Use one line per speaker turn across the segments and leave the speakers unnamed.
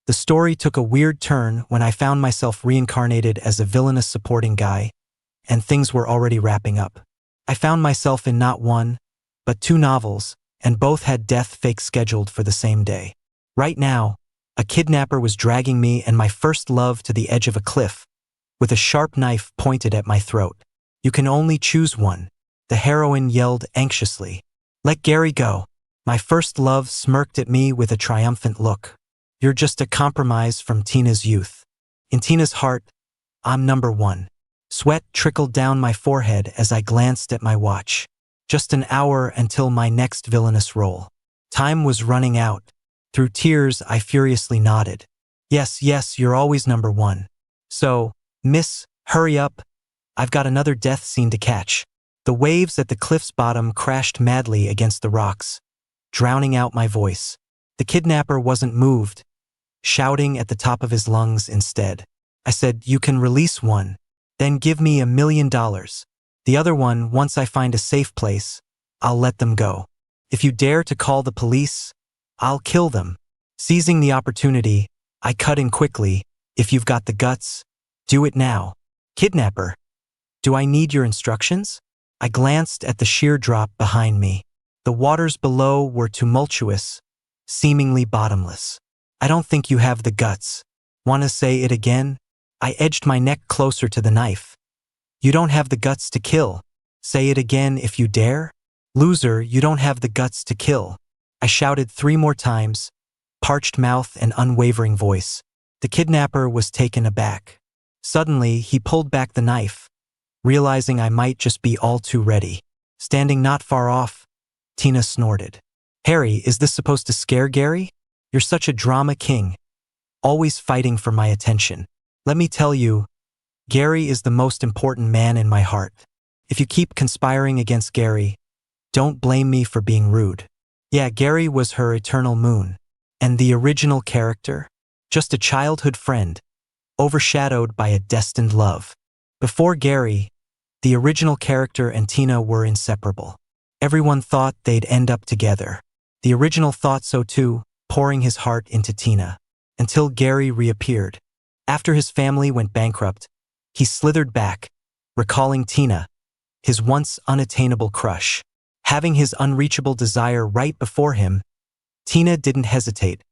The story took a weird turn when I found myself reincarnated as a villainous supporting guy, and things were already wrapping up. I found myself in not one, but two novels, and both had death fake scheduled for the same day. Right now, a kidnapper was dragging me and my first love to the edge of a cliff, with a sharp knife pointed at my throat. "You can only choose one," the heroine yelled anxiously. "Let Gary go." My first love smirked at me with a triumphant look. "You're just a compromise from Tina's youth. In Tina's heart, I'm number one." Sweat trickled down my forehead as I glanced at my watch. Just an hour until my next villainous role. Time was running out. Through tears, I furiously nodded. Yes, you're always number one. So, miss, hurry up. I've got another death scene to catch. The waves at the cliff's bottom crashed madly against the rocks, drowning out my voice. The kidnapper wasn't moved, shouting at the top of his lungs instead. I said, "You can release one, then give me $1 million. The other one, once I find a safe place, I'll let them go. If you dare to call the police, I'll kill them." Seizing the opportunity, I cut in quickly. "If you've got the guts, do it now." "Kidnapper, do I need your instructions?" I glanced at the sheer drop behind me. The waters below were tumultuous, seemingly bottomless. "I don't think you have the guts." "Want to say it again?" I edged my neck closer to the knife. "You don't have the guts to kill." "Say it again if you dare." "Loser, you don't have the guts to kill." I shouted 3 more times, parched mouth and unwavering voice. The kidnapper was taken aback. Suddenly, he pulled back the knife, realizing I might just be all too ready. Standing not far off, Tina snorted. "Harry, is this supposed to scare Gary? You're such a drama king, always fighting for my attention. Let me tell you, Gary is the most important man in my heart. If you keep conspiring against Gary, don't blame me for being rude." Yeah, Gary was her eternal moon. And the original character? Just a childhood friend, overshadowed by a destined love. Before Gary, the original character and Tina were inseparable. Everyone thought they'd end up together. The original thought so too, pouring his heart into Tina. Until Gary reappeared. After his family went bankrupt, he slithered back, recalling Tina, his once unattainable crush. Having his unreachable desire right before him, Tina didn't hesitate,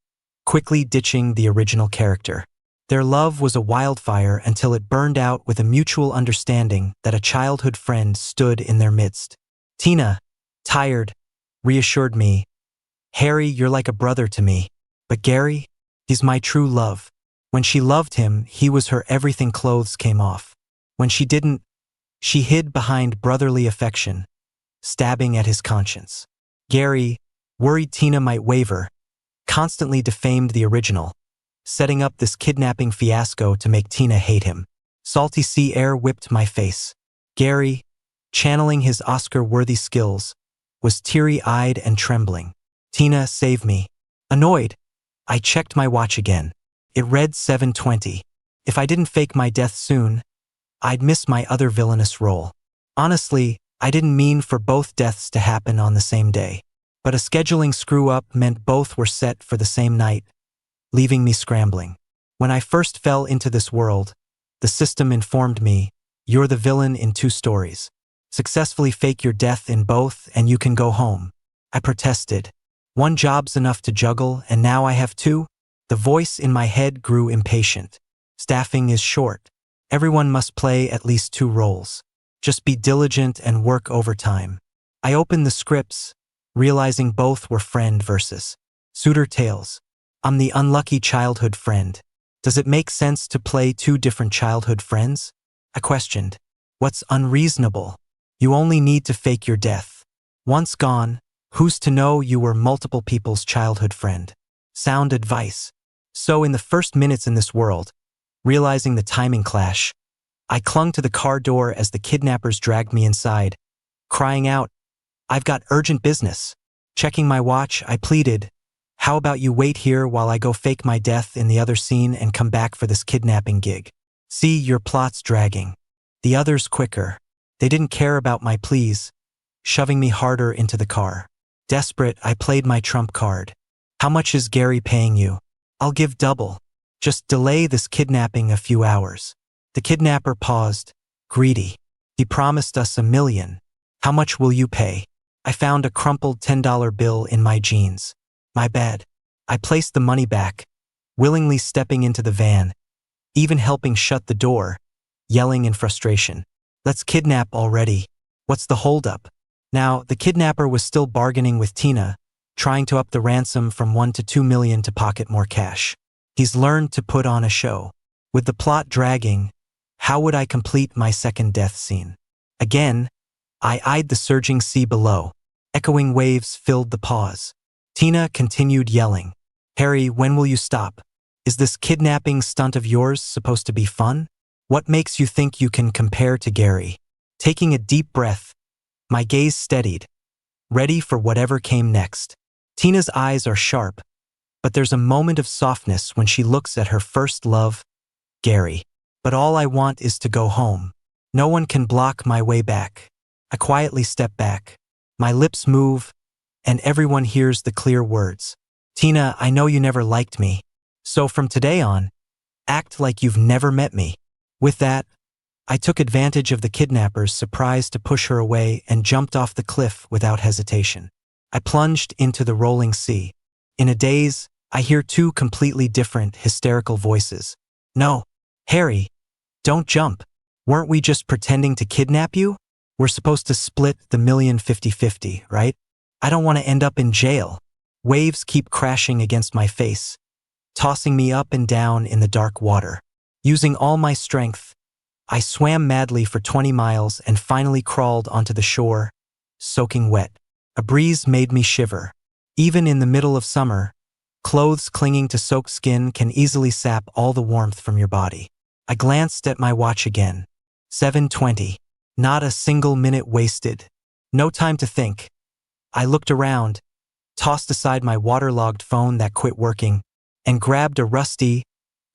quickly ditching the original character. Their love was a wildfire until it burned out with a mutual understanding that a childhood friend stood in their midst. Tina, tired, reassured me, "Harry, you're like a brother to me. But Gary, he's my true love." When she loved him, he was her everything. Clothes came off. When she didn't, she hid behind brotherly affection, stabbing at his conscience. Gary, worried Tina might waver, constantly defamed the original, setting up this kidnapping fiasco to make Tina hate him. Salty sea air whipped my face. Gary, channeling his Oscar-worthy skills, was teary-eyed and trembling. "Tina, save me." Annoyed, I checked my watch again. It read 7:20. If I didn't fake my death soon, I'd miss my other villainous role. Honestly, I didn't mean for both deaths to happen on the same day. But a scheduling screw-up meant both were set for the same night, leaving me scrambling. When I first fell into this world, the system informed me, "You're the villain in 2 stories. Successfully fake your death in both and you can go home." I protested. "1 job's enough to juggle, and now I have 2? The voice in my head grew impatient. "Staffing is short. Everyone must play at least 2 roles. Just be diligent and work overtime." I opened the scripts, realizing both were friend versus suitor tales. I'm the unlucky childhood friend. Does it make sense to play 2 different childhood friends? I questioned. What's unreasonable? You only need to fake your death. Once gone, who's to know you were multiple people's childhood friend? Sound advice. So in the first minutes in this world, realizing the timing clash, I clung to the car door as the kidnappers dragged me inside, crying out, "I've got urgent business." Checking my watch, I pleaded, "How about you wait here while I go fake my death in the other scene and come back for this kidnapping gig? See, your plot's dragging." The others quicker. They didn't care about my pleas, shoving me harder into the car. Desperate, I played my trump card. "How much is Gary paying you?" "I'll give double." Just delay this kidnapping a few hours. The kidnapper paused, greedy. He promised us $1 million. How much will you pay? I found a crumpled $10 bill in my jeans. My bad. I placed the money back, willingly stepping into the van, even helping shut the door, yelling in frustration. Let's kidnap already. What's the holdup? Now, the kidnapper was still bargaining with Tina, trying to up the ransom from $1 to $2 million to pocket more cash. He's learned to put on a show. With the plot dragging, how would I complete my second death scene? Again, I eyed the surging sea below. Echoing waves filled the pause. Tina continued yelling. Harry, when will you stop? Is this kidnapping stunt of yours supposed to be fun? What makes you think you can compare to Gary? Taking a deep breath, my gaze steadied, ready for whatever came next. Tina's eyes are sharp, but there's a moment of softness when she looks at her first love, Gary. But all I want is to go home. No one can block my way back. I quietly step back. My lips move, and everyone hears the clear words. Tina, I know you never liked me. So from today on, act like you've never met me. With that, I took advantage of the kidnapper's surprise to push her away and jumped off the cliff without hesitation. I plunged into the rolling sea. In a daze, I hear two completely different, hysterical voices. No, Harry, don't jump. Weren't we just pretending to kidnap you? We're supposed to split the $1 million 50-50, right? I don't want to end up in jail. Waves keep crashing against my face, tossing me up and down in the dark water. Using all my strength, I swam madly for 20 miles and finally crawled onto the shore, soaking wet. A breeze made me shiver. Even in the middle of summer, clothes clinging to soaked skin can easily sap all the warmth from your body. I glanced at my watch again. 7:20. Not a single minute wasted. No time to think. I looked around, tossed aside my waterlogged phone that quit working, and grabbed a rusty,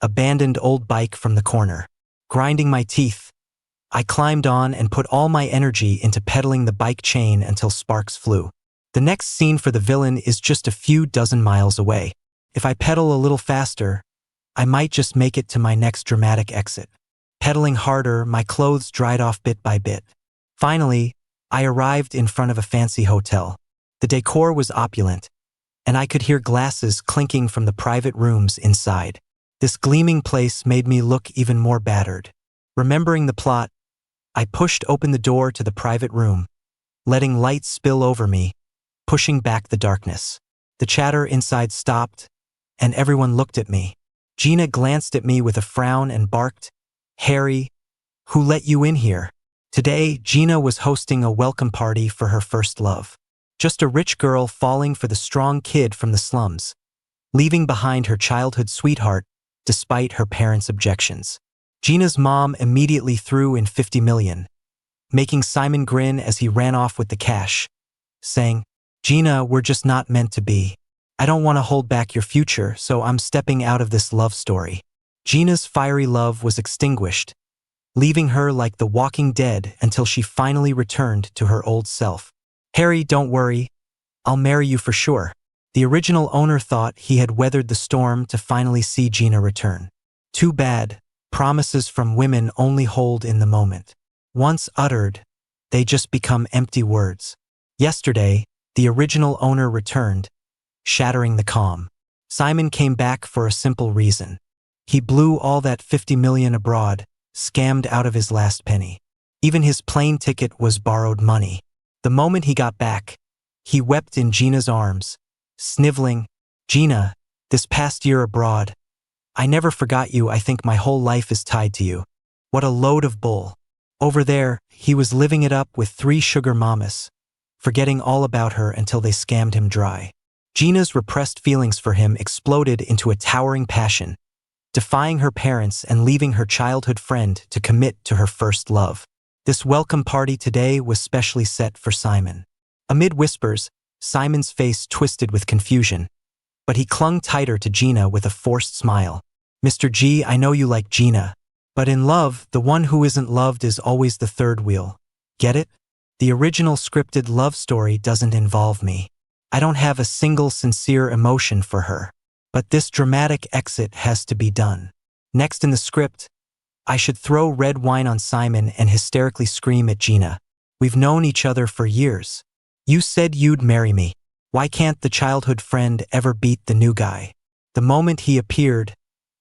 abandoned old bike from the corner. Grinding my teeth, I climbed on and put all my energy into pedaling the bike chain until sparks flew. The next scene for the villain is just a few dozen miles away. If I pedal a little faster, I might just make it to my next dramatic exit. Pedaling harder, my clothes dried off bit by bit. Finally, I arrived in front of a fancy hotel. The decor was opulent, and I could hear glasses clinking from the private rooms inside. This gleaming place made me look even more battered. Remembering the plot, I pushed open the door to the private room, letting light spill over me, pushing back the darkness. The chatter inside stopped, and everyone looked at me. Gina glanced at me with a frown and barked, Harry, who let you in here? Today, Gina was hosting a welcome party for her first love. Just a rich girl falling for the strong kid from the slums, leaving behind her childhood sweetheart despite her parents' objections. Gina's mom immediately threw in $50 million, making Simon grin as he ran off with the cash, saying, Gina, we're just not meant to be. I don't want to hold back your future, so I'm stepping out of this love story. Gina's fiery love was extinguished, leaving her like the walking dead until she finally returned to her old self. Harry, don't worry. I'll marry you for sure. The original owner thought he had weathered the storm to finally see Gina return. Too bad. Promises from women only hold in the moment. Once uttered, they just become empty words. Yesterday, the original owner returned, shattering the calm. Simon came back for a simple reason. He blew all that $50 million abroad, scammed out of his last penny. Even his plane ticket was borrowed money. The moment he got back, he wept in Gina's arms, sniveling, Gina, this past year abroad, I never forgot you. I think my whole life is tied to you. What a load of bull. Over there, he was living it up with 3 sugar mamas, forgetting all about her until they scammed him dry. Gina's repressed feelings for him exploded into a towering passion, defying her parents and leaving her childhood friend to commit to her first love. This welcome party today was specially set for Simon. Amid whispers, Simon's face twisted with confusion, but he clung tighter to Gina with a forced smile. Mr. G, I know you like Gina, but in love, the one who isn't loved is always the third wheel. Get it? The original scripted love story doesn't involve me. I don't have a single sincere emotion for her. but this dramatic exit has to be done. Next in the script, I should throw red wine on Simon and hysterically scream at Gina. We've known each other for years. You said you'd marry me. Why can't the childhood friend ever beat the new guy? The moment he appeared,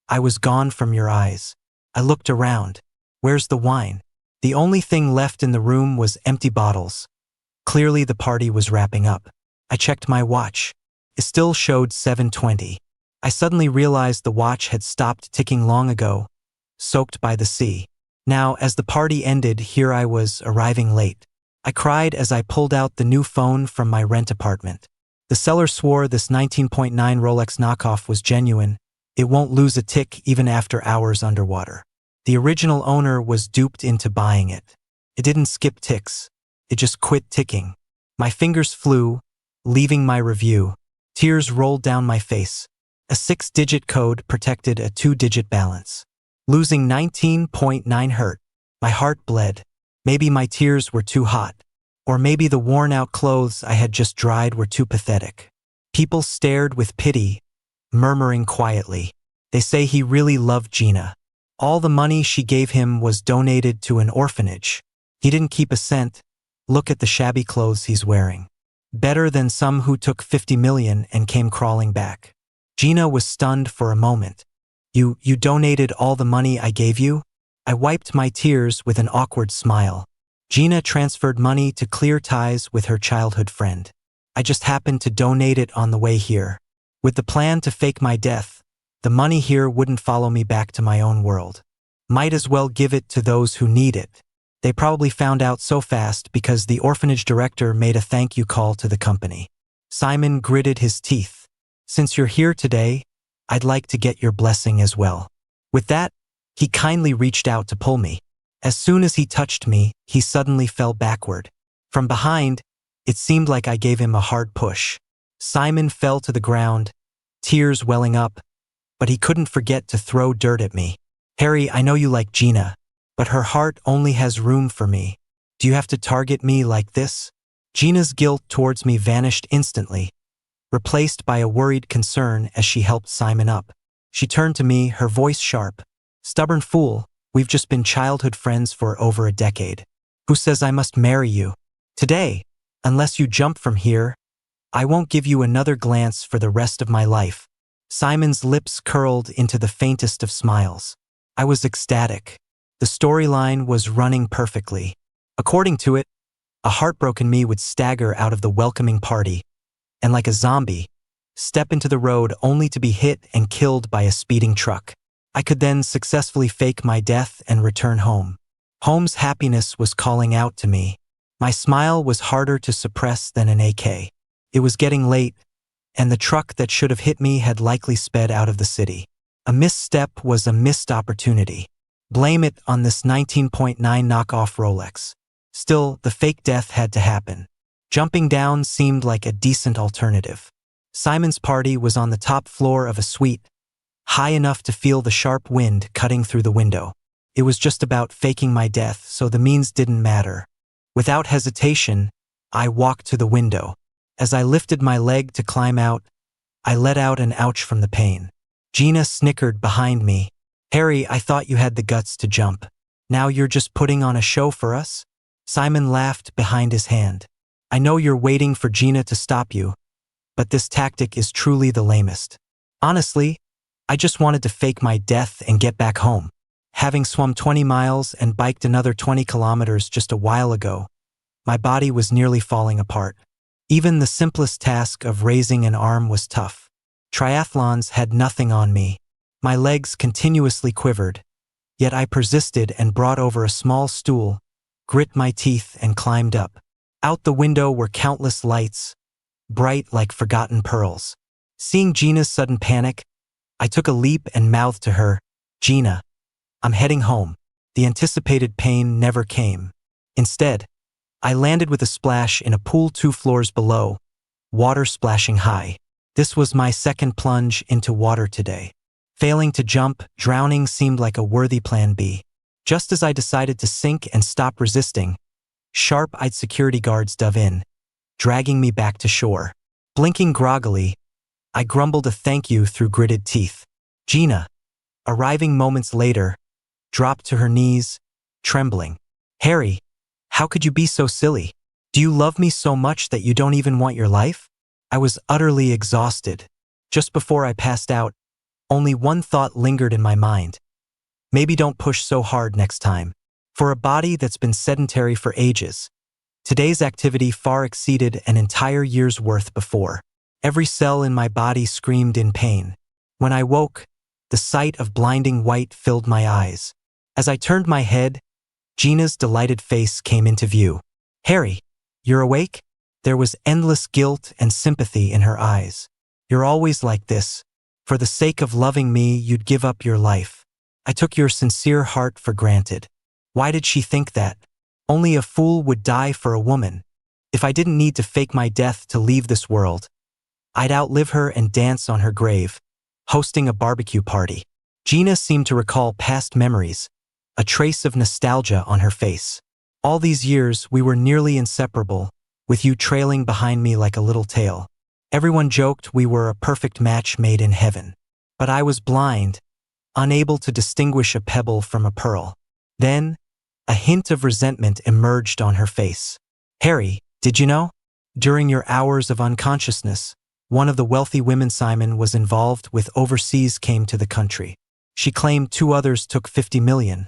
I was gone from your eyes. I looked around. Where's the wine? The only thing left in the room was empty bottles. Clearly the party was wrapping up. I checked my watch. It still showed 7:20. I suddenly realized the watch had stopped ticking long ago, soaked by the sea. Now, as the party ended, here I was, arriving late. I cried as I pulled out the new phone from my rent apartment. The seller swore this 19.9 Rolex knockoff was genuine. It won't lose a tick even after hours underwater. The original owner was duped into buying it. It didn't skip ticks. It just quit ticking. My fingers flew, leaving my review. Tears rolled down my face. A 6-digit code protected a 2-digit balance. Losing 19.9 hurt. My heart bled. Maybe my tears were too hot. Or maybe the worn-out clothes I had just dried were too pathetic. People stared with pity, murmuring quietly. They say he really loved Gina. All the money she gave him was donated to an orphanage. He didn't keep a cent. Look at the shabby clothes he's wearing. Better than some who took 50 million and came crawling back. Gina was stunned for a moment. You donated all the money I gave you? I wiped my tears with an awkward smile. Gina transferred money to clear ties with her childhood friend. I just happened to donate it on the way here. With the plan to fake my death, the money here wouldn't follow me back to my own world. Might as well give it to those who need it. They probably found out so fast because the orphanage director made a thank you call to the company. Simon gritted his teeth. Since you're here today, I'd like to get your blessing as well. With that, he kindly reached out to pull me. As soon as he touched me, he suddenly fell backward. From behind, it seemed like I gave him a hard push. Simon fell to the ground, tears welling up, but he couldn't forget to throw dirt at me. Harry, I know you like Gina, but her heart only has room for me. Do you have to target me like this? Gina's guilt towards me vanished instantly, replaced by a worried concern as she helped Simon up. She turned to me, her voice sharp. Stubborn fool, we've just been childhood friends for over a decade. Who says I must marry you? Today, unless you jump from here, I won't give you another glance for the rest of my life. Simon's lips curled into the faintest of smiles. I was ecstatic. The storyline was running perfectly. According to it, a heartbroken me would stagger out of the welcoming party, and like a zombie, step into the road only to be hit and killed by a speeding truck. I could then successfully fake my death and return home. Home's happiness was calling out to me. My smile was harder to suppress than an AK. It was getting late, and the truck that should have hit me had likely sped out of the city. A misstep was a missed opportunity. Blame it on this 19.9 knockoff Rolex. Still, the fake death had to happen. Jumping down seemed like a decent alternative. Simon's party was on the top floor of a suite, high enough to feel the sharp wind cutting through the window. It was just about faking my death, so the means didn't matter. Without hesitation, I walked to the window. As I lifted my leg to climb out, I let out an ouch from the pain. Gina snickered behind me. Harry, I thought you had the guts to jump. Now you're just putting on a show for us? Simon laughed behind his hand. I know you're waiting for Gina to stop you, but this tactic is truly the lamest. Honestly, I just wanted to fake my death and get back home. Having swum 20 miles and biked another 20 kilometers just a while ago, my body was nearly falling apart. Even the simplest task of raising an arm was tough. Triathlons had nothing on me. My legs continuously quivered, yet I persisted and brought over a small stool, grit my teeth and climbed up. Out the window were countless lights, bright like forgotten pearls. Seeing Gina's sudden panic, I took a leap and mouthed to her, Gina, I'm heading home. The anticipated pain never came. Instead, I landed with a splash in a pool 2 floors below, water splashing high. This was my second plunge into water today. Failing to jump, drowning seemed like a worthy plan B. Just as I decided to sink and stop resisting, sharp-eyed security guards dove in, dragging me back to shore. Blinking groggily, I grumbled a thank you through gritted teeth. Gina, arriving moments later, dropped to her knees, trembling. Harry, how could you be so silly? Do you love me so much that you don't even want your life? I was utterly exhausted. Just before I passed out, only one thought lingered in my mind. Maybe don't push so hard next time. For a body that's been sedentary for ages, today's activity far exceeded an entire year's worth before. Every cell in my body screamed in pain. When I woke, the sight of blinding white filled my eyes. As I turned my head, Gina's delighted face came into view. Harry, you're awake? There was endless guilt and sympathy in her eyes. You're always like this. For the sake of loving me, you'd give up your life. I took your sincere heart for granted. Why did she think that? Only a fool would die for a woman. If I didn't need to fake my death to leave this world, I'd outlive her and dance on her grave, hosting a barbecue party. Gina seemed to recall past memories, a trace of nostalgia on her face. All these years, we were nearly inseparable, with you trailing behind me like a little tail. Everyone joked we were a perfect match made in heaven. But I was blind, unable to distinguish a pebble from a pearl. Then, a hint of resentment emerged on her face. Harry, did you know? During your hours of unconsciousness, one of the wealthy women Simon was involved with overseas came to the country. She claimed 2 others took 50 million,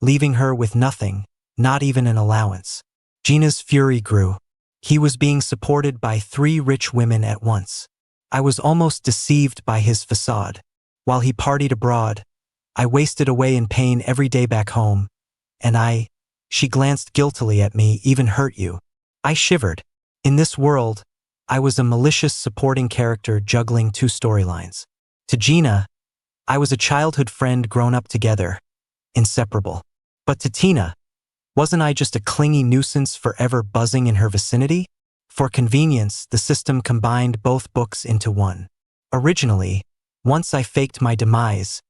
leaving her with nothing, not even an allowance. Gina's fury grew. He was being supported by 3 rich women at once. I was almost deceived by his facade. While he partied abroad, I wasted away in pain every day back home, and she glanced guiltily at me, even hurt you. I shivered. In this world, I was a malicious supporting character juggling 2 storylines. To Gina, I was a childhood friend grown up together, inseparable. But to Tina, wasn't I just a clingy nuisance forever buzzing in her vicinity? For convenience, the system combined both books into one. Originally, once I faked my demise,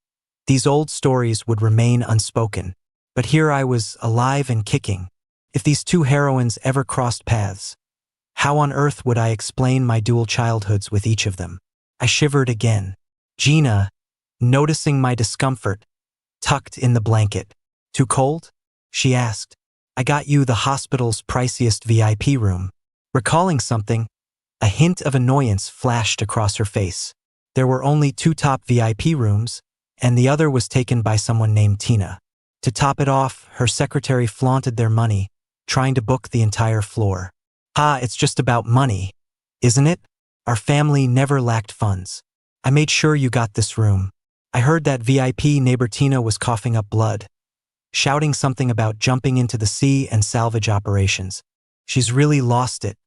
these old stories would remain unspoken. But here I was, alive and kicking. If these 2 heroines ever crossed paths, how on earth would I explain my dual childhoods with each of them? I shivered again. Gina, noticing my discomfort, tucked in the blanket. Too cold? She asked. I got you the hospital's priciest VIP room. Recalling something, a hint of annoyance flashed across her face. There were only 2 top VIP rooms, and the other was taken by someone named Tina. To top it off, her secretary flaunted their money, trying to book the entire floor. It's just about money, isn't it? Our family never lacked funds. I made sure you got this room. I heard that VIP neighbor Tina was coughing up blood, shouting something about jumping into the sea and salvage operations. She's really lost it.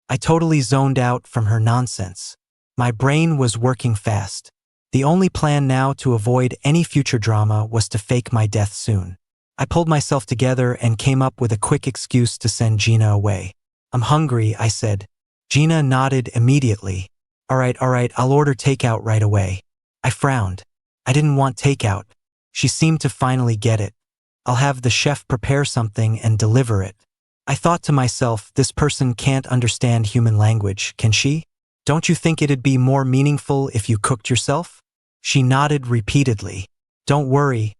I totally zoned out from her nonsense. My brain was working fast. The only plan now to avoid any future drama was to fake my death soon. I pulled myself together and came up with a quick excuse to send Gina away. I'm hungry, I said. Gina nodded immediately. All right, I'll order takeout right away. I frowned. I didn't want takeout. She seemed to finally get it. I'll have the chef prepare something and deliver it. I thought to myself, this person can't understand human language, can she? Don't you think it'd be more meaningful if you cooked yourself? She nodded repeatedly. Don't worry,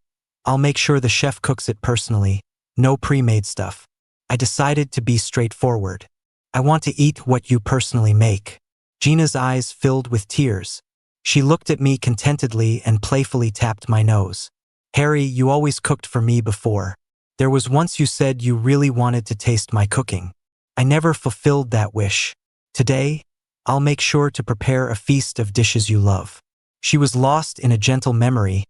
I'll make sure the chef cooks it personally. No pre-made stuff. I decided to be straightforward. I want to eat what you personally make. Gina's eyes filled with tears. She looked at me contentedly and playfully tapped my nose. Harry, you always cooked for me before. There was once you said you really wanted to taste my cooking. I never fulfilled that wish. Today, I'll make sure to prepare a feast of dishes you love. She was lost in a gentle memory,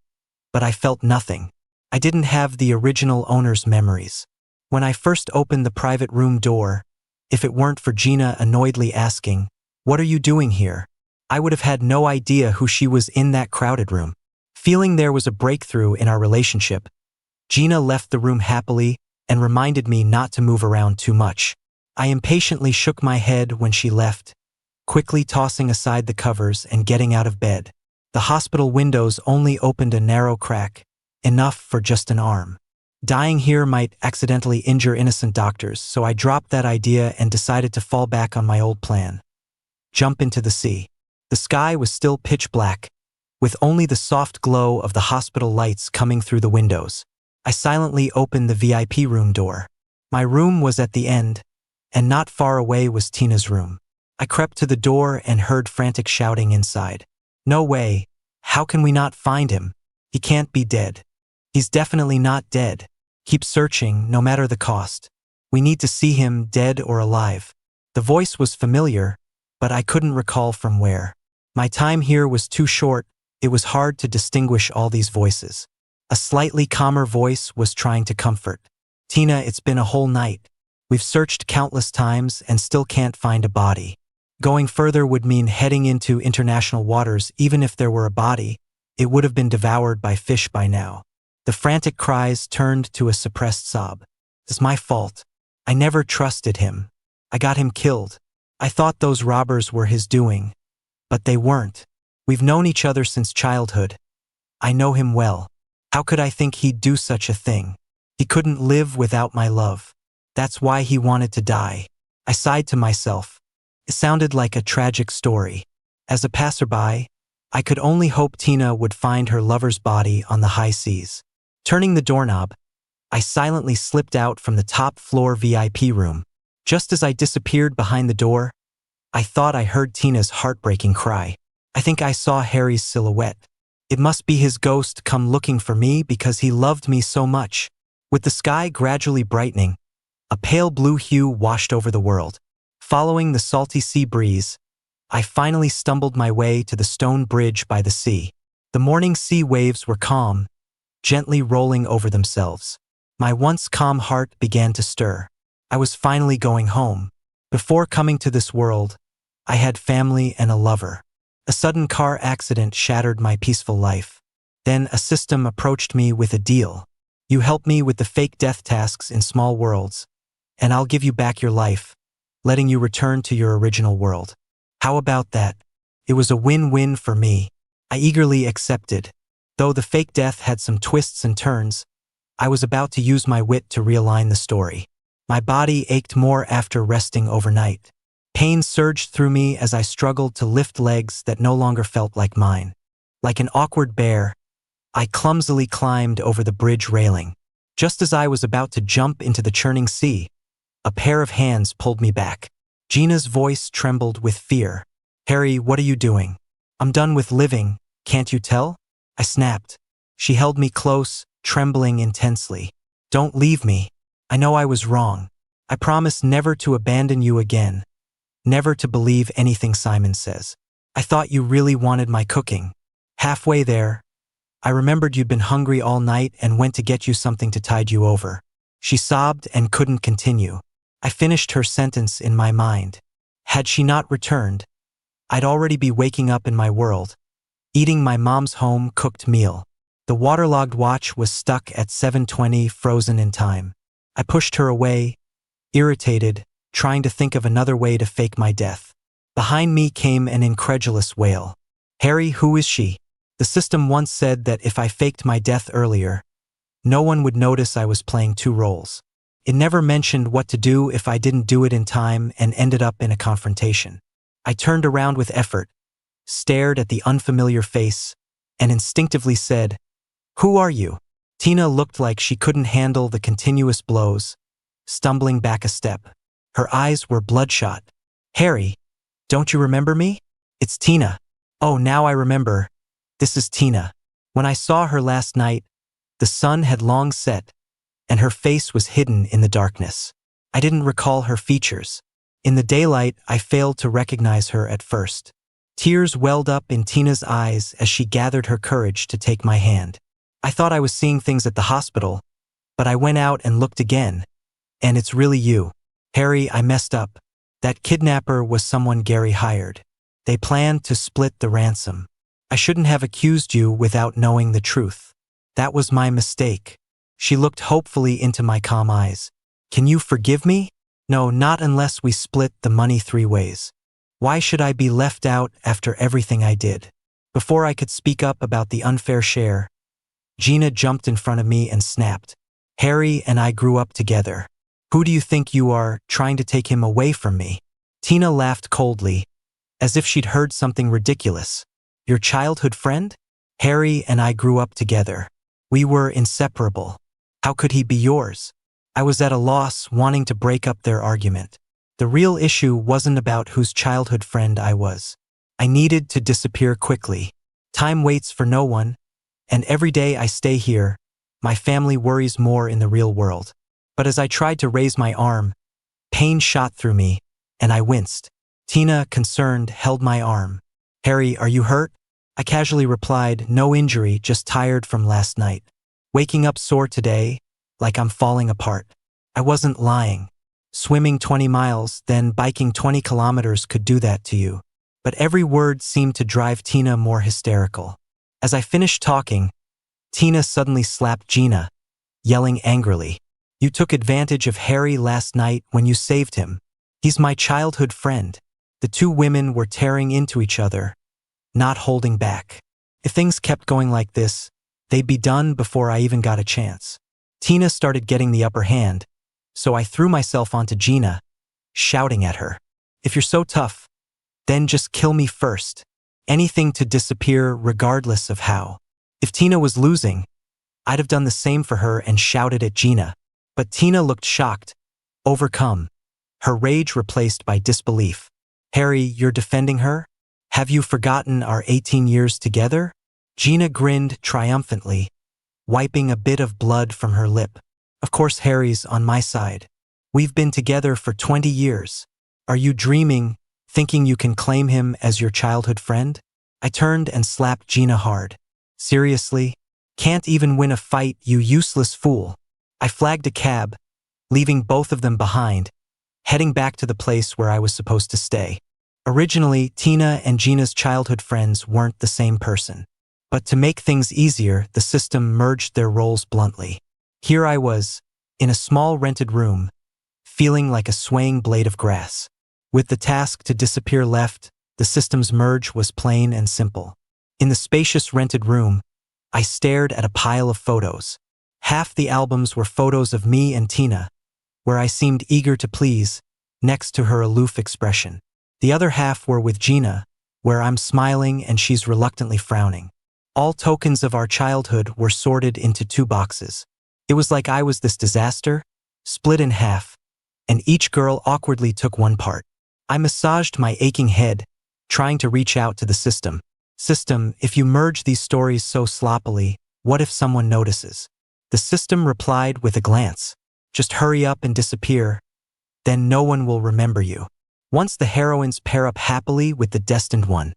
but I felt nothing. I didn't have the original owner's memories. When I first opened the private room door, if it weren't for Gina annoyedly asking, "What are you doing here?" I would have had no idea who she was in that crowded room. Feeling there was a breakthrough in our relationship, Gina left the room happily and reminded me not to move around too much. I impatiently shook my head when she left, quickly tossing aside the covers and getting out of bed. The hospital windows only opened a narrow crack, enough for just an arm. Dying here might accidentally injure innocent doctors, so I dropped that idea and decided to fall back on my old plan. Jump into the sea. The sky was still pitch black, with only the soft glow of the hospital lights coming through the windows. I silently opened the VIP room door. My room was at the end, and not far away was Tina's room. I crept to the door and heard frantic shouting inside. No way. How can we not find him? He can't be dead. He's definitely not dead. Keep searching, no matter the cost. We need to see him, dead or alive. The voice was familiar, but I couldn't recall from where. My time here was too short. It was hard to distinguish all these voices. A slightly calmer voice was trying to comfort. Tina, it's been a whole night. We've searched countless times and still can't find a body. Going further would mean heading into international waters. Even if there were a body, it would have been devoured by fish by now. The frantic cries turned to a suppressed sob. It's my fault. I never trusted him. I got him killed. I thought those robbers were his doing. But they weren't. We've known each other since childhood. I know him well. How could I think he'd do such a thing? He couldn't live without my love. That's why he wanted to die. I sighed to myself. It sounded like a tragic story. As a passerby, I could only hope Tina would find her lover's body on the high seas. Turning the doorknob, I silently slipped out from the top-floor VIP room. Just as I disappeared behind the door, I thought I heard Tina's heartbreaking cry. I think I saw Harry's silhouette. It must be his ghost come looking for me because he loved me so much. With the sky gradually brightening, a pale blue hue washed over the world. Following the salty sea breeze, I finally stumbled my way to the stone bridge by the sea. The morning sea waves were calm, gently rolling over themselves. My once calm heart began to stir. I was finally going home. Before coming to this world, I had family and a lover. A sudden car accident shattered my peaceful life. Then a system approached me with a deal. You help me with the fake death tasks in small worlds, and I'll give you back your life, letting you return to your original world. How about that? It was a win-win for me. I eagerly accepted. Though the fake death had some twists and turns, I was about to use my wit to realign the story. My body ached more after resting overnight. Pain surged through me as I struggled to lift legs that no longer felt like mine. Like an awkward bear, I clumsily climbed over the bridge railing. Just as I was about to jump into the churning sea, a pair of hands pulled me back. Gina's voice trembled with fear. Harry, what are you doing? I'm done with living, can't you tell? I snapped. She held me close, trembling intensely. Don't leave me. I know I was wrong. I promise never to abandon you again. Never to believe anything Simon says. I thought you really wanted my cooking. Halfway there, I remembered you'd been hungry all night and went to get you something to tide you over. She sobbed and couldn't continue. I finished her sentence in my mind. Had she not returned, I'd already be waking up in my world, eating my mom's home-cooked meal. The waterlogged watch was stuck at 7:20, frozen in time. I pushed her away, irritated, trying to think of another way to fake my death. Behind me came an incredulous wail. Harry, who is she? The system once said that if I faked my death earlier, no one would notice I was playing two roles. It never mentioned what to do if I didn't do it in time and ended up in a confrontation. I turned around with effort, stared at the unfamiliar face, and instinctively said, "Who are you?" Tina looked like she couldn't handle the continuous blows, stumbling back a step. Her eyes were bloodshot. Harry, don't you remember me? It's Tina. Oh, now I remember. This is Tina. When I saw her last night, the sun had long set, and her face was hidden in the darkness. I didn't recall her features. In the daylight, I failed to recognize her at first. Tears welled up in Tina's eyes as she gathered her courage to take my hand. I thought I was seeing things at the hospital, but I went out and looked again, and it's really you. Harry, I messed up. That kidnapper was someone Gary hired. They planned to split the ransom. I shouldn't have accused you without knowing the truth. That was my mistake. She looked hopefully into my calm eyes. Can you forgive me? No, not unless we split the money 3 ways. Why should I be left out after everything I did? Before I could speak up about the unfair share, Gina jumped in front of me and snapped. Harry and I grew up together. Who do you think you are, trying to take him away from me? Tina laughed coldly, as if she'd heard something ridiculous. Your childhood friend? Harry and I grew up together. We were inseparable. How could he be yours? I was at a loss, wanting to break up their argument. The real issue wasn't about whose childhood friend I was. I needed to disappear quickly. Time waits for no one, and every day I stay here, my family worries more in the real world. But as I tried to raise my arm, pain shot through me, and I winced. Tina, concerned, held my arm. Harry, are you hurt? I casually replied, no injury, just tired from last night. Waking up sore today, like I'm falling apart. I wasn't lying. Swimming 20 miles, then biking 20 kilometers could do that to you. But every word seemed to drive Tina more hysterical. As I finished talking, Tina suddenly slapped Gina, yelling angrily, "You took advantage of Harry last night when you saved him. He's my childhood friend." The two women were tearing into each other, not holding back. If things kept going like this, they'd be done before I even got a chance. Tina started getting the upper hand, so I threw myself onto Gina, shouting at her, "If you're so tough, then just kill me first. Anything to disappear regardless of how." If Tina was losing, I'd have done the same for her and shouted at Gina. But Tina looked shocked, overcome, her rage replaced by disbelief. Harry, you're defending her? Have you forgotten our 18 years together? Gina grinned triumphantly, wiping a bit of blood from her lip. Of course Harry's on my side. We've been together for 20 years. Are you dreaming, thinking you can claim him as your childhood friend? I turned and slapped Gina hard. Seriously? Can't even win a fight, you useless fool. I flagged a cab, leaving both of them behind, heading back to the place where I was supposed to stay. Originally, Tina and Gina's childhood friends weren't the same person. But to make things easier, the system merged their roles bluntly. Here I was, in a small rented room, feeling like a swaying blade of grass. With the task to disappear left, the system's merge was plain and simple. In the spacious rented room, I stared at a pile of photos. Half the albums were photos of me and Tina, where I seemed eager to please, next to her aloof expression. The other half were with Gina, where I'm smiling and she's reluctantly frowning. All tokens of our childhood were sorted into 2 boxes. It was like I was this disaster, split in half, and each girl awkwardly took one part. I massaged my aching head, trying to reach out to the system. System, if you merge these stories so sloppily, what if someone notices? The system replied with a glance. Just hurry up and disappear, then no one will remember you. Once the heroines pair up happily with the destined one,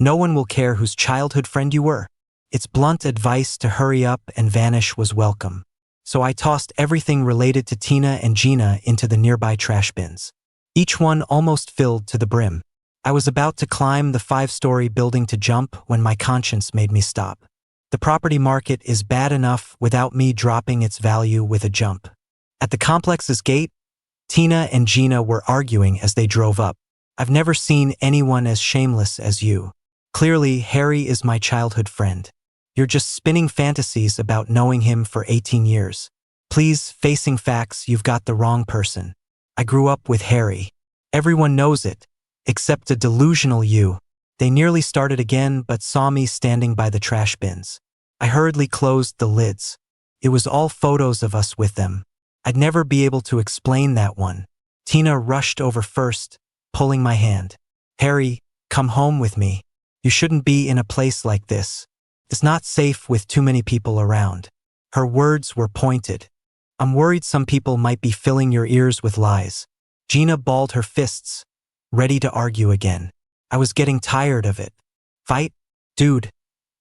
no one will care whose childhood friend you were. Its blunt advice to hurry up and vanish was welcome. So I tossed everything related to Tina and Gina into the nearby trash bins. Each one almost filled to the brim. I was about to climb the 5-story building to jump when my conscience made me stop. The property market is bad enough without me dropping its value with a jump. At the complex's gate, Tina and Gina were arguing as they drove up. I've never seen anyone as shameless as you. Clearly, Harry is my childhood friend. You're just spinning fantasies about knowing him for 18 years. Please, facing facts, you've got the wrong person. I grew up with Harry. Everyone knows it, except a delusional you. They nearly started again but saw me standing by the trash bins. I hurriedly closed the lids. It was all photos of us with them. I'd never be able to explain that one. Tina rushed over first, pulling my hand. Harry, come home with me. You shouldn't be in a place like this. It's not safe with too many people around. Her words were pointed. I'm worried some people might be filling your ears with lies. Gina balled her fists, ready to argue again. I was getting tired of it. Fight? Dude,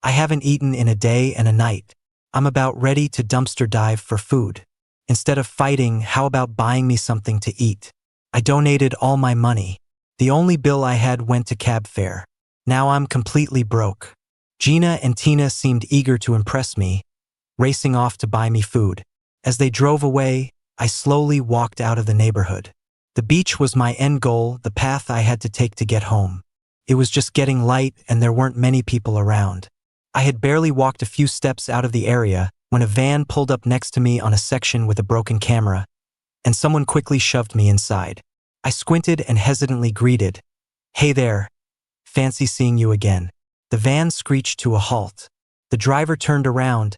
I haven't eaten in a day and a night. I'm about ready to dumpster dive for food. Instead of fighting, how about buying me something to eat? I donated all my money. The only bill I had went to cab fare. Now I'm completely broke. Gina and Tina seemed eager to impress me, racing off to buy me food. As they drove away, I slowly walked out of the neighborhood. The beach was my end goal, the path I had to take to get home. It was just getting light and there weren't many people around. I had barely walked a few steps out of the area when a van pulled up next to me on a section with a broken camera, and someone quickly shoved me inside. I squinted and hesitantly greeted, "Hey there, Fancy seeing you again." The van screeched to a halt. The driver turned around,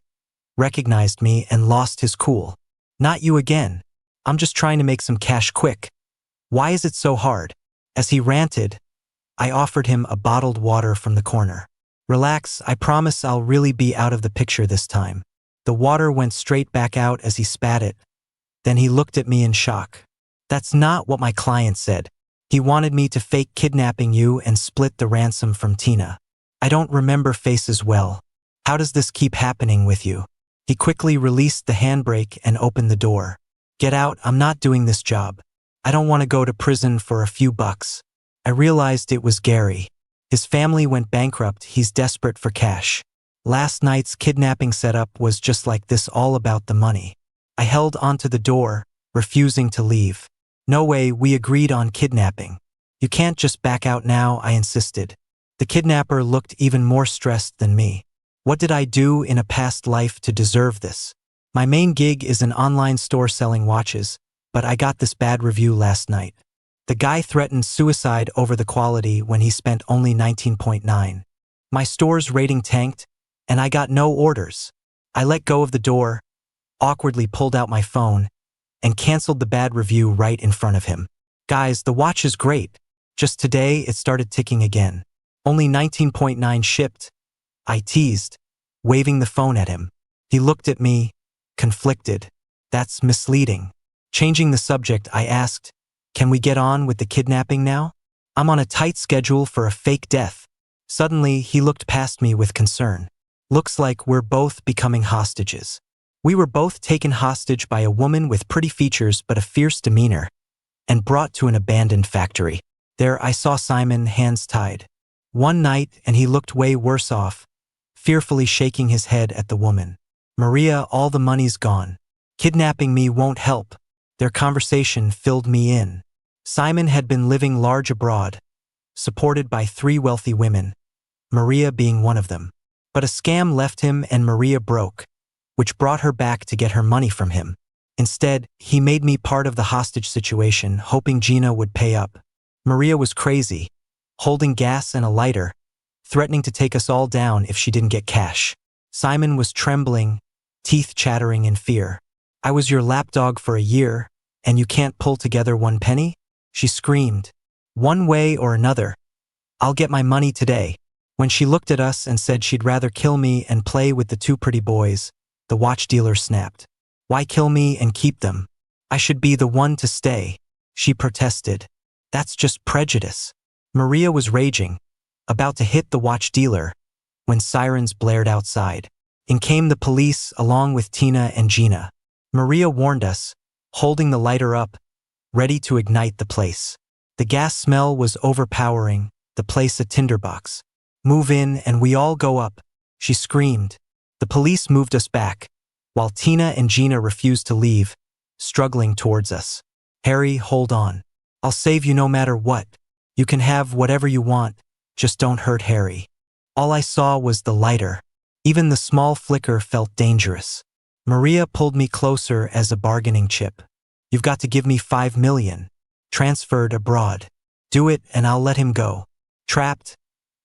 recognized me, and lost his cool. "Not you again. I'm just trying to make some cash quick. Why is it so hard?" As he ranted, I offered him a bottled water from the corner. "Relax, I promise I'll really be out of the picture this time." The water went straight back out as he spat it. Then he looked at me in shock. "That's not what my client said. He wanted me to fake kidnapping you and split the ransom from Tina." "I don't remember faces well. How does this keep happening with you?" He quickly released the handbrake and opened the door. "Get out, I'm not doing this job. I don't want to go to prison for a few bucks." I realized it was Gary. His family went bankrupt, he's desperate for cash. Last night's kidnapping setup was just like this, all about the money. I held onto the door, refusing to leave. "No way, we agreed on kidnapping. You can't just back out now," I insisted. The kidnapper looked even more stressed than me. "What did I do in a past life to deserve this? My main gig is an online store selling watches, but I got this bad review last night." The guy threatened suicide over the quality when he spent only 19.9. My store's rating tanked, and I got no orders. I let go of the door, awkwardly pulled out my phone, and canceled the bad review right in front of him. "Guys, the watch is great. Just today it started ticking again. Only 19.9 shipped," I teased, waving the phone at him. He looked at me, conflicted. "That's misleading." Changing the subject, I asked, "Can we get on with the kidnapping now? I'm on a tight schedule for a fake death." Suddenly, he looked past me with concern. "Looks like we're both becoming hostages." We were both taken hostage by a woman with pretty features but a fierce demeanor, and brought to an abandoned factory. There I saw Simon, hands tied. One night, and he looked way worse off, fearfully shaking his head at the woman. "Maria, all the money's gone. Kidnapping me won't help." Their conversation filled me in. Simon had been living large abroad, supported by 3 wealthy women, Maria being one of them. But a scam left him and Maria broke, which brought her back to get her money from him. Instead, he made me part of the hostage situation, hoping Gina would pay up. Maria was crazy, holding gas and a lighter, threatening to take us all down if she didn't get cash. Simon was trembling, teeth chattering in fear. "I was your lapdog for a year, and you can't pull together 1 penny?" She screamed. "One way or another, I'll get my money today." When she looked at us and said she'd rather kill me and play with the 2 pretty boys, the watch dealer snapped. "Why kill me and keep them? I should be the one to stay," she protested. "That's just prejudice." Maria was raging, about to hit the watch dealer, when sirens blared outside. In came the police along with Tina and Gina. Maria warned us, holding the lighter up, ready to ignite the place. The gas smell was overpowering, the place a tinderbox. "Move in and we all go up," she screamed. The police moved us back, while Tina and Gina refused to leave, struggling towards us. "Harry, hold on. I'll save you no matter what. You can have whatever you want, just don't hurt Harry." All I saw was the lighter. Even the small flicker felt dangerous. Maria pulled me closer as a bargaining chip. "You've got to give me 5 million. Transferred abroad. Do it and I'll let him go." Trapped,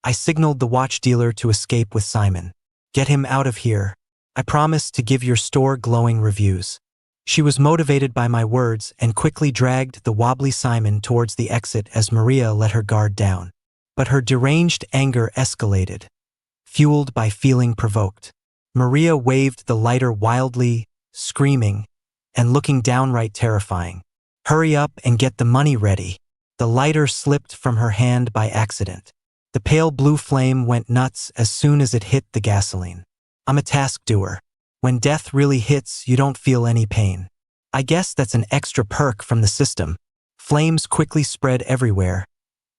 I signaled the watch dealer to escape with Simon. "Get him out of here. I promise to give your store glowing reviews." She was motivated by my words and quickly dragged the wobbly Simon towards the exit as Maria let her guard down. But her deranged anger escalated, fueled by feeling provoked. Maria waved the lighter wildly, screaming, and looking downright terrifying. "Hurry up and get the money ready." The lighter slipped from her hand by accident. The pale blue flame went nuts as soon as it hit the gasoline. I'm a task doer. When death really hits, you don't feel any pain. I guess that's an extra perk from the system. Flames quickly spread everywhere,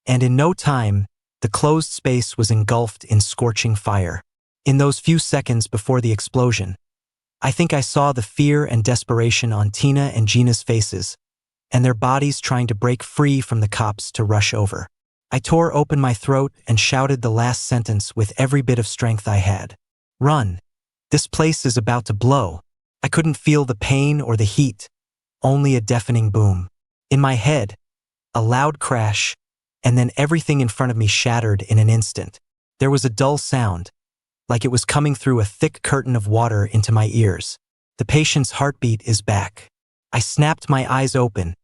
and in no time, the closed space was engulfed in scorching fire. In those few seconds before the explosion, I think I saw the fear and desperation on Tina and Gina's faces, and their bodies trying to break free from the cops to rush over. I tore open my throat and shouted the last sentence with every bit of strength I had. "Run. This place is about to blow." I couldn't feel the pain or the heat, only a deafening boom. In my head, a loud crash, and then everything in front of me shattered in an instant. There was a dull sound, like it was coming through a thick curtain of water into my ears. The patient's heartbeat is back. I snapped my eyes open,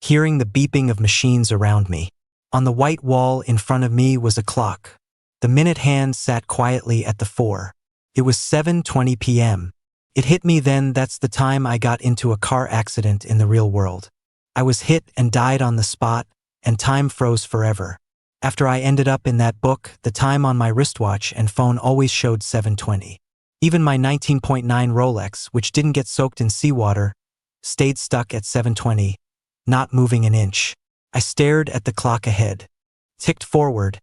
hearing the beeping of machines around me. On the white wall in front of me was a clock. The minute hand sat quietly at the 4. It was 7:20 p.m. It hit me then that's the time I got into a car accident in the real world. I was hit and died on the spot, and time froze forever. After I ended up in that book, the time on my wristwatch and phone always showed 7:20. Even my 19.9 Rolex, which didn't get soaked in seawater, stayed stuck at 7:20, not moving an inch. I stared at the clock ahead. Ticked forward,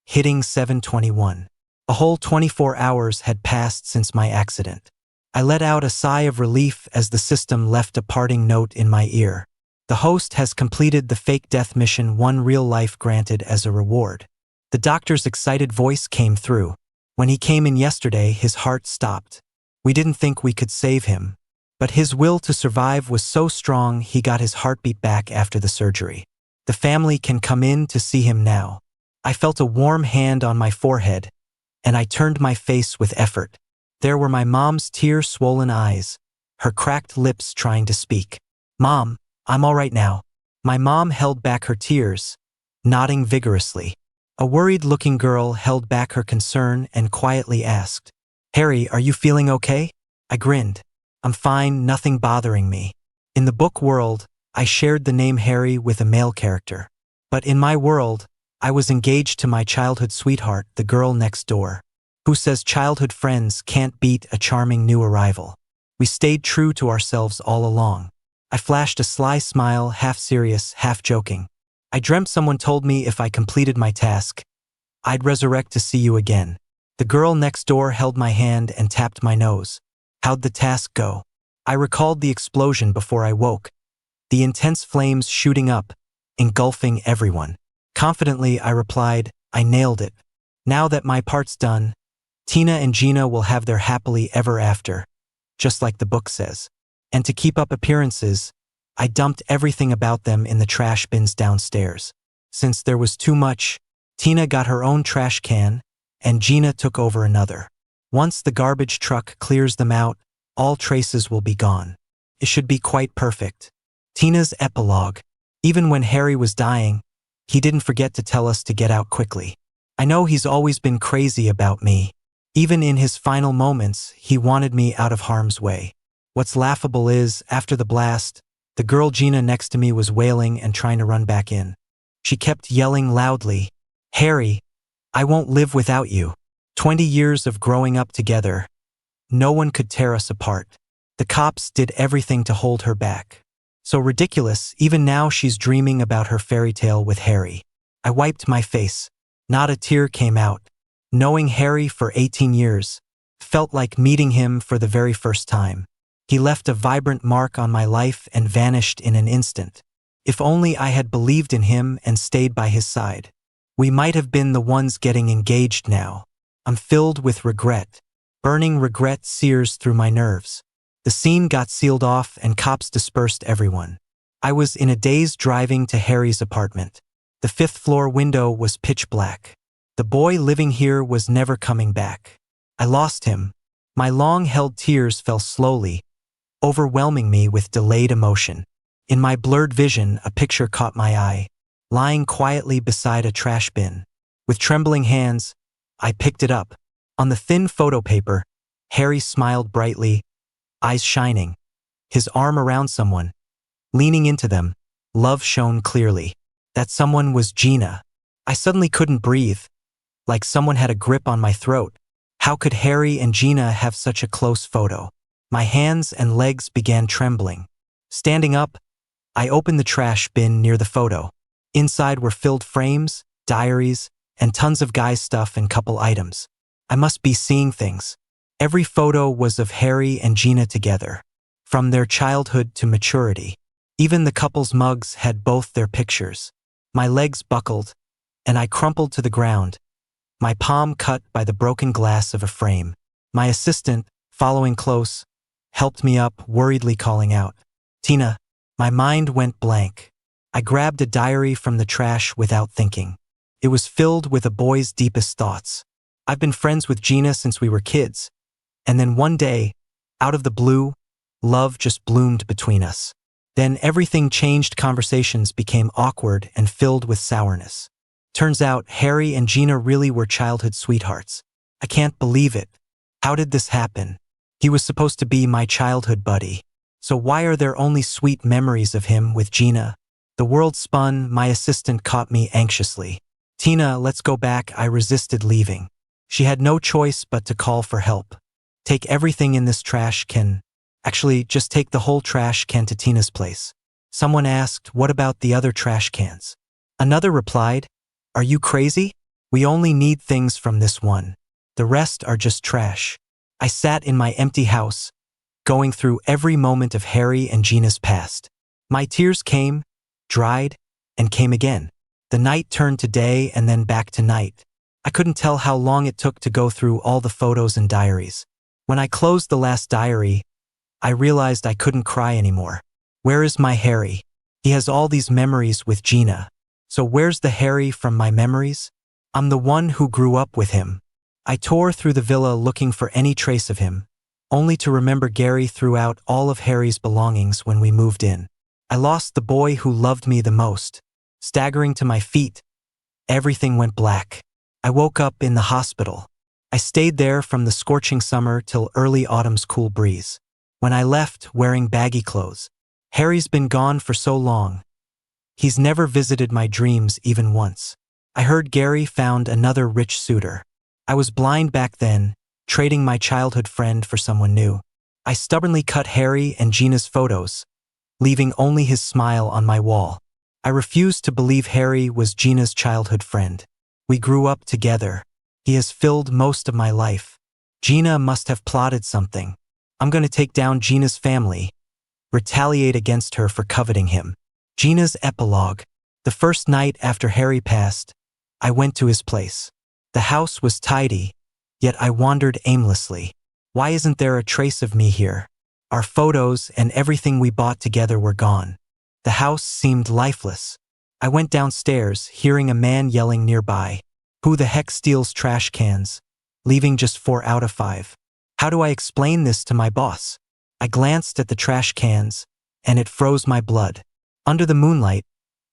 hitting 7:21. A whole 24 hours had passed since my accident. I let out a sigh of relief as the system left a parting note in my ear. The host has completed the fake death mission, 1 real life granted as a reward. The doctor's excited voice came through. When he came in yesterday, his heart stopped. We didn't think we could save him, but his will to survive was so strong he got his heartbeat back after the surgery. The family can come in to see him now. I felt a warm hand on my forehead, and I turned my face with effort. There were my mom's tear-swollen eyes, her cracked lips trying to speak. "Mom, I'm all right now." My mom held back her tears, nodding vigorously. A worried-looking girl held back her concern and quietly asked, "Harry, are you feeling okay?" I grinned. "I'm fine, nothing bothering me." In the book world, I shared the name Harry with a male character. But in my world, I was engaged to my childhood sweetheart, the girl next door. Who says childhood friends can't beat a charming new arrival? We stayed true to ourselves all along. I flashed a sly smile, half serious, half joking. "I dreamt someone told me if I completed my task, I'd resurrect to see you again." The girl next door held my hand and tapped my nose. "How'd the task go?" I recalled the explosion before I woke, the intense flames shooting up, engulfing everyone. Confidently, I replied, "I nailed it. Now that my part's done, Tina and Gina will have their happily ever after, just like the book says." And to keep up appearances, I dumped everything about them in the trash bins downstairs. Since there was too much, Tina got her own trash can, and Gina took over another. Once the garbage truck clears them out, all traces will be gone. It should be quite perfect. Tina's epilogue. Even when Harry was dying, he didn't forget to tell us to get out quickly. I know he's always been crazy about me. Even in his final moments, he wanted me out of harm's way. What's laughable is, after the blast, the girl Gina next to me was wailing and trying to run back in. She kept yelling loudly, "Harry, I won't live without you." 20 years of growing up together. No one could tear us apart. The cops did everything to hold her back. So ridiculous, even now she's dreaming about her fairy tale with Harry. I wiped my face. Not a tear came out. Knowing Harry for 18 years felt like meeting him for the very first time. He left a vibrant mark on my life and vanished in an instant. If only I had believed in him and stayed by his side. We might have been the ones getting engaged now. I'm filled with regret. Burning regret sears through my nerves. The scene got sealed off and cops dispersed everyone. I was in a daze driving to Harry's apartment. The 5th-floor window was pitch black. The boy living here was never coming back. I lost him. My long-held tears fell slowly, overwhelming me with delayed emotion. In my blurred vision, a picture caught my eye, lying quietly beside a trash bin. With trembling hands, I picked it up. On the thin photo paper, Harry smiled brightly, eyes shining, his arm around someone. Leaning into them, love shone clearly. That someone was Gina. I suddenly couldn't breathe, like someone had a grip on my throat. How could Harry and Gina have such a close photo? My hands and legs began trembling. Standing up, I opened the trash bin near the photo. Inside were filled frames, diaries, and tons of guy stuff and couple items. I must be seeing things. Every photo was of Harry and Gina together, from their childhood to maturity. Even the couple's mugs had both their pictures. My legs buckled, and I crumpled to the ground, my palm cut by the broken glass of a frame. My assistant, following close, helped me up, worriedly calling out, "Tina." My mind went blank. I grabbed a diary from the trash without thinking. It was filled with a boy's deepest thoughts. I've been friends with Gina since we were kids, and then one day, out of the blue, love just bloomed between us. Then everything changed. Conversations became awkward and filled with sourness. Turns out Harry and Gina really were childhood sweethearts. I can't believe it. How did this happen? He was supposed to be my childhood buddy. So why are there only sweet memories of him with Gina? The world spun. My assistant caught me anxiously. Tina, let's go back. I resisted leaving. She had no choice but to call for help. Take everything in this trash can. Actually, just take the whole trash can to Tina's place. Someone asked, what about the other trash cans? Another replied, are you crazy? We only need things from this one. The rest are just trash. I sat in my empty house, going through every moment of Harry and Gina's past. My tears came, dried, and came again. The night turned to day and then back to night. I couldn't tell how long it took to go through all the photos and diaries. When I closed the last diary, I realized I couldn't cry anymore. Where is my Harry? He has all these memories with Gina. So where's the Harry from my memories? I'm the one who grew up with him. I tore through the villa looking for any trace of him, only to remember Gary threw out all of Harry's belongings when we moved in. I lost the boy who loved me the most. Staggering to my feet, everything went black. I woke up in the hospital. I stayed there from the scorching summer till early autumn's cool breeze. When I left, wearing baggy clothes. Harry's been gone for so long. He's never visited my dreams even once. I heard Gary found another rich suitor. I was blind back then, trading my childhood friend for someone new. I stubbornly cut Harry and Gina's photos, leaving only his smile on my wall. I refused to believe Harry was Gina's childhood friend. We grew up together. He has filled most of my life. Gina must have plotted something. I'm going to take down Gina's family, retaliate against her for coveting him. Gina's epilogue. The first night after Harry passed, I went to his place. The house was tidy, yet I wandered aimlessly. Why isn't there a trace of me here? Our photos and everything we bought together were gone. The house seemed lifeless. I went downstairs, hearing a man yelling nearby. Who the heck steals trash cans? Leaving just 4 out of 5. How do I explain this to my boss? I glanced at the trash cans, and it froze my blood. Under the moonlight,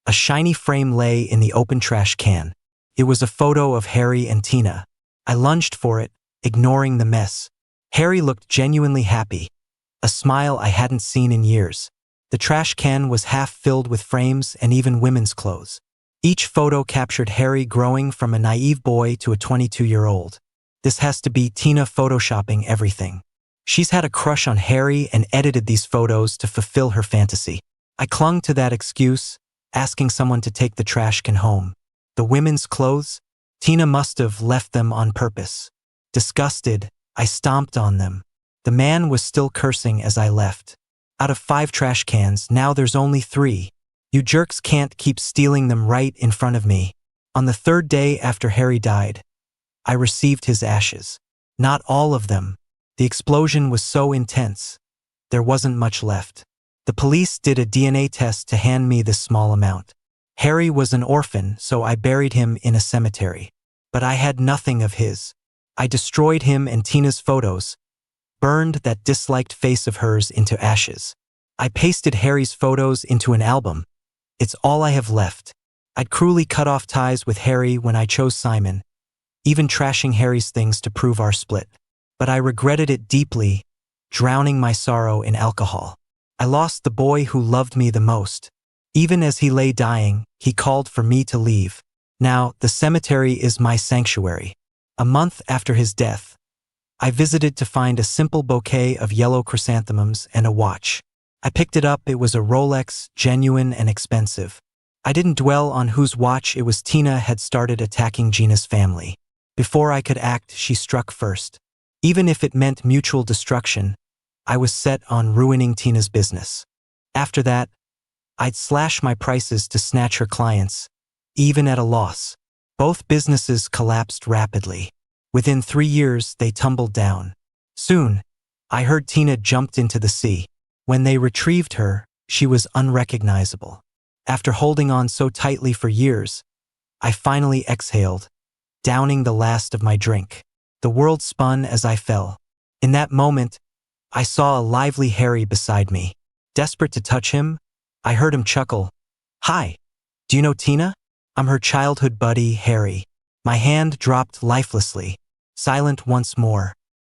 a shiny frame lay in the open trash can. It was a photo of Harry and Tina. I lunged for it, ignoring the mess. Harry looked genuinely happy, a smile I hadn't seen in years. The trash can was half filled with frames and even women's clothes. Each photo captured Harry growing from a naive boy to a 22-year-old. This has to be Tina photoshopping everything. She's had a crush on Harry and edited these photos to fulfill her fantasy. I clung to that excuse, asking someone to take the trash can home. The women's clothes? Tina must have left them on purpose. Disgusted, I stomped on them. The man was still cursing as I left. Out of 5 trash cans, now there's only 3. You jerks can't keep stealing them right in front of me. On the 3rd day after Harry died, I received his ashes. Not all of them. The explosion was so intense, there wasn't much left. The police did a DNA test to hand me this small amount. Harry was an orphan, so I buried him in a cemetery. But I had nothing of his. I destroyed him and Tina's photos, burned that disliked face of hers into ashes. I pasted Harry's photos into an album. It's all I have left. I'd cruelly cut off ties with Harry when I chose Simon, even trashing Harry's things to prove our split. But I regretted it deeply, drowning my sorrow in alcohol. I lost the boy who loved me the most. Even as he lay dying, he called for me to leave. Now, the cemetery is my sanctuary. A month after his death, I visited to find a simple bouquet of yellow chrysanthemums and a watch. I picked it up. It was a Rolex, genuine and expensive. I didn't dwell on whose watch it was. Tina had started attacking Gina's family. Before I could act, she struck first. Even if it meant mutual destruction, I was set on ruining Tina's business. After that, I'd slash my prices to snatch her clients, even at a loss. Both businesses collapsed rapidly. Within 3 years, they tumbled down. Soon, I heard Tina jumped into the sea. When they retrieved her, she was unrecognizable. After holding on so tightly for years, I finally exhaled, downing the last of my drink. The world spun as I fell. In that moment, I saw a lively Harry beside me. Desperate to touch him, I heard him chuckle. "Hi, do you know Tina? I'm her childhood buddy, Harry." My hand dropped lifelessly, silent once more.